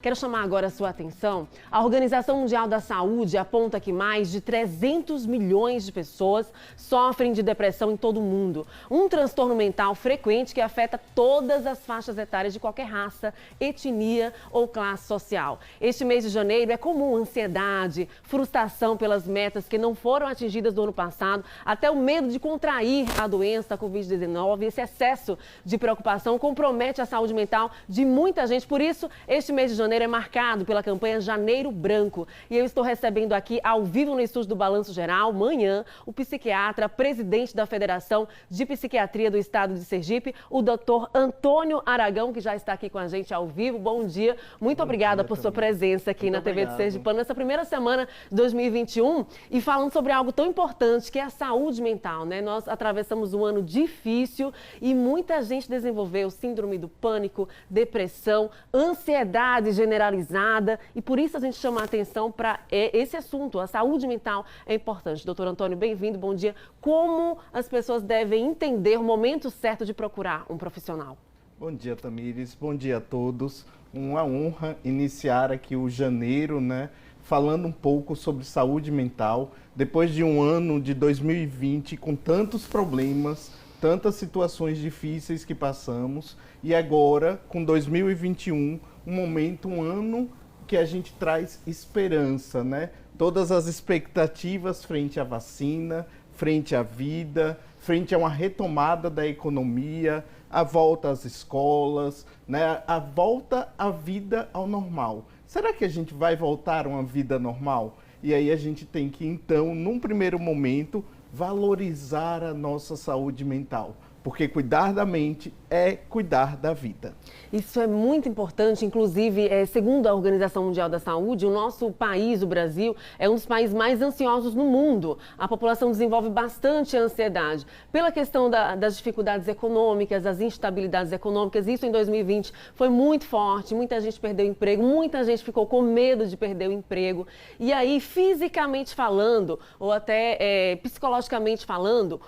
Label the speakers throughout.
Speaker 1: Quero chamar agora a sua atenção. A Organização Mundial da Saúde aponta que mais de 300 milhões de pessoas sofrem de depressão em todo o mundo. Um transtorno mental frequente que afeta todas as faixas etárias de qualquer raça, etnia ou classe social. Este mês de janeiro é comum ansiedade, frustração pelas metas que não foram atingidas no ano passado, até o medo de contrair a doença da Covid-19. Esse excesso de preocupação compromete a saúde mental de muita gente. Por isso, este mês de janeiro é marcado pela campanha Janeiro Branco. E eu estou recebendo aqui, ao vivo no estúdio do Balanço Geral, manhã, o psiquiatra, presidente da Federação de Psiquiatria do Estado de Sergipe, o Dr. Antônio Aragão, que já está aqui com a gente ao vivo. Bom dia. Muito obrigada por sua presença aqui na TV de Sergipe nessa primeira semana de 2021 e falando sobre algo tão importante que é a saúde mental, né? Nós atravessamos um ano difícil e muita gente desenvolveu síndrome do pânico, depressão, ansiedade generalizada, e por isso a gente chama a atenção para esse assunto. A saúde mental é importante. Doutor Antônio, bem-vindo, bom dia. Como as pessoas devem entender o momento certo de procurar um profissional?
Speaker 2: Bom dia, Tamires. Bom dia a todos. Uma honra iniciar aqui o janeiro, né? Falando um pouco sobre saúde mental. Depois de um ano de 2020 com tantos problemas, tantas situações difíceis que passamos, e agora, com 2021, um ano que a gente traz esperança, né? Todas as expectativas frente à vacina, frente à vida, frente a uma retomada da economia, a volta às escolas, né? A volta à vida ao normal. Será que a gente vai voltar a uma vida normal? E aí a gente tem que, então, num primeiro momento, valorizar a nossa saúde mental. Porque cuidar da mente é cuidar da vida.
Speaker 1: Isso é muito importante, inclusive, segundo a Organização Mundial da Saúde, o nosso país, o Brasil, é um dos países mais ansiosos no mundo. A população desenvolve bastante ansiedade pela questão das dificuldades econômicas, das instabilidades econômicas. Isso em 2020 foi muito forte, muita gente perdeu o emprego, muita gente ficou com medo de perder o emprego. E aí, fisicamente falando, ou até psicologicamente falando,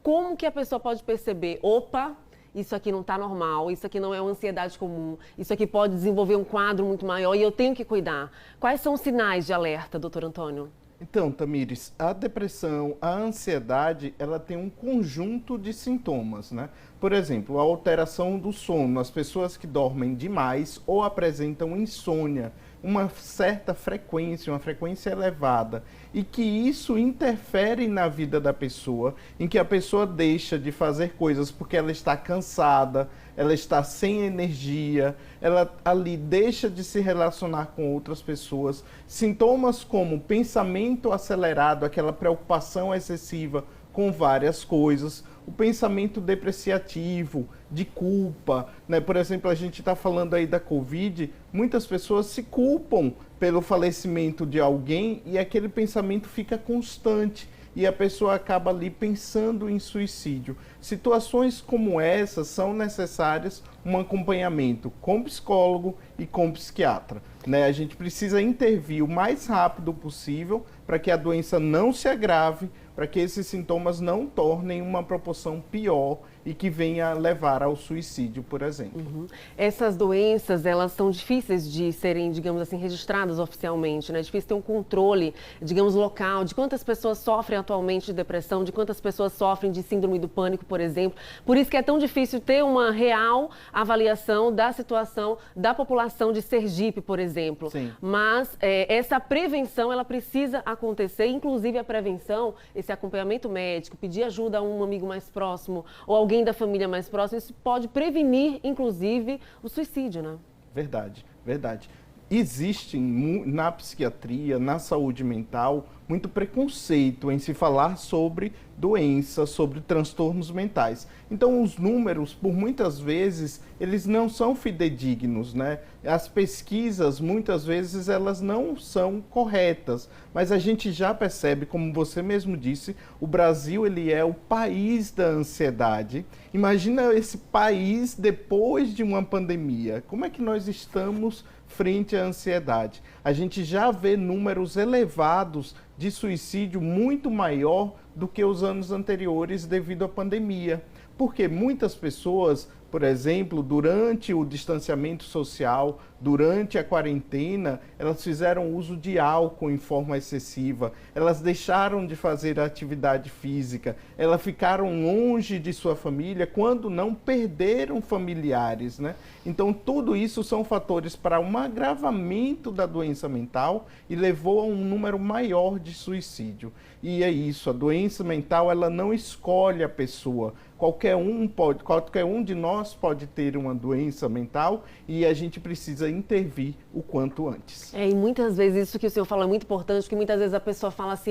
Speaker 1: como que a pessoa pode perceber, opa, isso aqui não está normal, isso aqui não é uma ansiedade comum, isso aqui pode desenvolver um quadro muito maior e eu tenho que cuidar. Quais são os sinais de alerta, doutor Antônio?
Speaker 2: Então, Tamires, a depressão, a ansiedade, ela tem um conjunto de sintomas, né? Por exemplo, a alteração do sono, as pessoas que dormem demais ou apresentam insônia, uma certa frequência, uma frequência elevada, e que isso interfere na vida da pessoa, em que a pessoa deixa de fazer coisas porque ela está cansada, ela está sem energia, ela ali deixa de se relacionar com outras pessoas. Sintomas como pensamento acelerado, aquela preocupação excessiva com várias coisas, o pensamento depreciativo, de culpa, né? Por exemplo, a gente está falando aí da Covid, muitas pessoas se culpam pelo falecimento de alguém e aquele pensamento fica constante e a pessoa acaba ali pensando em suicídio. Situações como essas são necessárias um acompanhamento com psicólogo e com psiquiatra, né? A gente precisa intervir o mais rápido possível para que a doença não se agrave, para que esses sintomas não tornem uma proporção pior e que venha levar ao suicídio, por exemplo.
Speaker 1: Essas doenças, elas são difíceis de serem, digamos assim, registradas oficialmente, né? É difícil ter um controle, digamos, local, de quantas pessoas sofrem atualmente de depressão, de quantas pessoas sofrem de síndrome do pânico, por exemplo. Por isso que é tão difícil ter uma real avaliação da situação da população de Sergipe, por exemplo.
Speaker 2: Sim.
Speaker 1: Mas essa prevenção, ela precisa acontecer, inclusive a prevenção, esse acompanhamento médico, pedir ajuda a um amigo mais próximo ou alguém da família mais próxima, isso pode prevenir, inclusive, o suicídio, né?
Speaker 2: Verdade, verdade. Existe na psiquiatria, na saúde mental, muito preconceito em se falar sobre doenças, sobre transtornos mentais. Então, os números, por muitas vezes, eles não são fidedignos, né? As pesquisas, muitas vezes, elas não são corretas, mas a gente já percebe, como você mesmo disse, o Brasil, ele é o país da ansiedade. Imagina esse país depois de uma pandemia. Como é que nós estamos frente à ansiedade? A gente já vê números elevados de suicídio muito maior do que os anos anteriores devido à pandemia. Porque muitas pessoas, por exemplo, durante o distanciamento social, durante a quarentena, elas fizeram uso de álcool em forma excessiva, elas deixaram de fazer atividade física, elas ficaram longe de sua família, quando não perderam familiares, né? Então, tudo isso são fatores para um agravamento da doença mental e levou a um número maior de suicídio. E é isso, a doença mental, ela não escolhe a pessoa. Qualquer um de nós pode ter uma doença mental e a gente precisa intervir o quanto antes.
Speaker 1: E muitas vezes isso que o senhor fala é muito importante, porque muitas vezes a pessoa fala assim,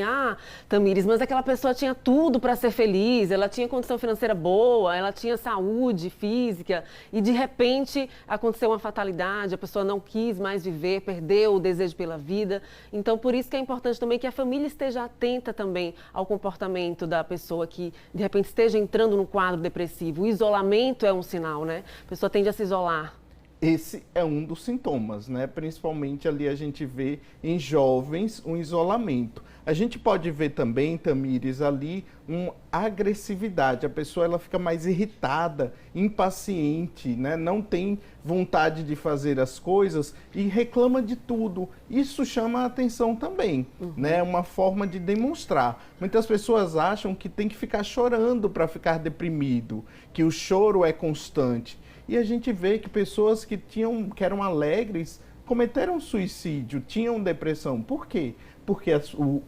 Speaker 1: Tamires, mas aquela pessoa tinha tudo para ser feliz, ela tinha condição financeira boa, ela tinha saúde física e de repente aconteceu uma fatalidade, a pessoa não quis mais viver, perdeu o desejo pela vida. Então, por isso que é importante também que a família esteja atenta também ao comportamento da pessoa que de repente esteja entrando no quadro depressivo. O isolamento é um sinal, né? A pessoa tende a se isolar.
Speaker 2: Esse é um dos sintomas, né? Principalmente ali a gente vê em jovens um isolamento. A gente pode ver também, Tamires, ali uma agressividade. A pessoa ela fica mais irritada, impaciente, né? Não tem vontade de fazer as coisas e reclama de tudo. Isso chama a atenção também, né? É uma forma de demonstrar. Muitas pessoas acham que tem que ficar chorando para ficar deprimido, que o choro é constante. E a gente vê que pessoas que eram alegres cometeram suicídio, tinham depressão. Por quê? Porque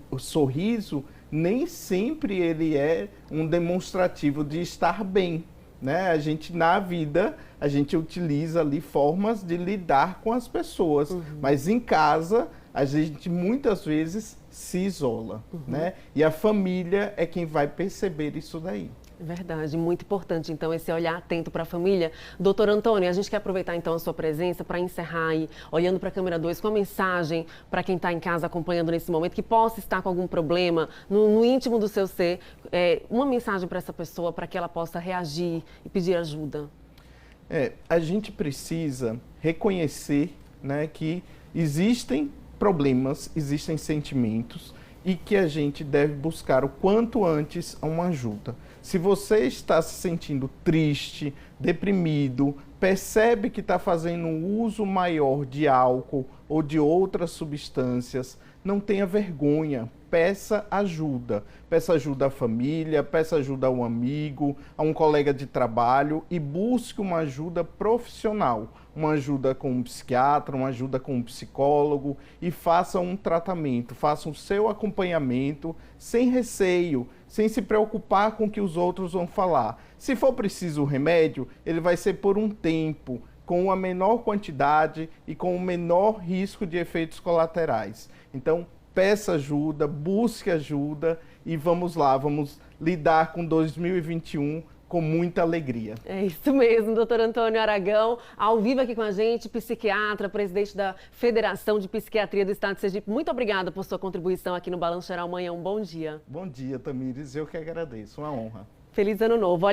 Speaker 2: o sorriso nem sempre ele é um demonstrativo de estar bem, né? Na vida, a gente utiliza ali formas de lidar com as pessoas, mas em casa, a gente muitas vezes se isola, né? E a família é quem vai perceber isso daí.
Speaker 1: Verdade, muito importante, então, esse olhar atento para a família. Doutor Antônio, a gente quer aproveitar, então, a sua presença para encerrar aí, olhando para a câmera 2, com uma mensagem para quem está em casa acompanhando nesse momento, que possa estar com algum problema no íntimo do seu ser, uma mensagem para essa pessoa, para que ela possa reagir e pedir ajuda.
Speaker 2: A gente precisa reconhecer, né, que existem problemas, existem sentimentos e que a gente deve buscar o quanto antes uma ajuda. Se você está se sentindo triste, deprimido, percebe que está fazendo um uso maior de álcool ou de outras substâncias, não tenha vergonha, peça ajuda. Peça ajuda à família, peça ajuda a um amigo, a um colega de trabalho e busque uma ajuda profissional, uma ajuda com um psiquiatra, uma ajuda com um psicólogo e faça um tratamento, faça o seu acompanhamento sem receio, sem se preocupar com o que os outros vão falar. Se for preciso o remédio, ele vai ser por um tempo, com a menor quantidade e com o menor risco de efeitos colaterais. Então, peça ajuda, busque ajuda e vamos lá, vamos lidar com 2021 com muita alegria.
Speaker 1: É isso mesmo, doutor Antônio Aragão, ao vivo aqui com a gente, psiquiatra, presidente da Federação de Psiquiatria do Estado de Sergipe. Muito obrigada por sua contribuição aqui no Balanço Geral Manhã. Um bom dia.
Speaker 2: Bom dia, Tamires. Eu que agradeço. Uma honra.
Speaker 1: Feliz ano novo.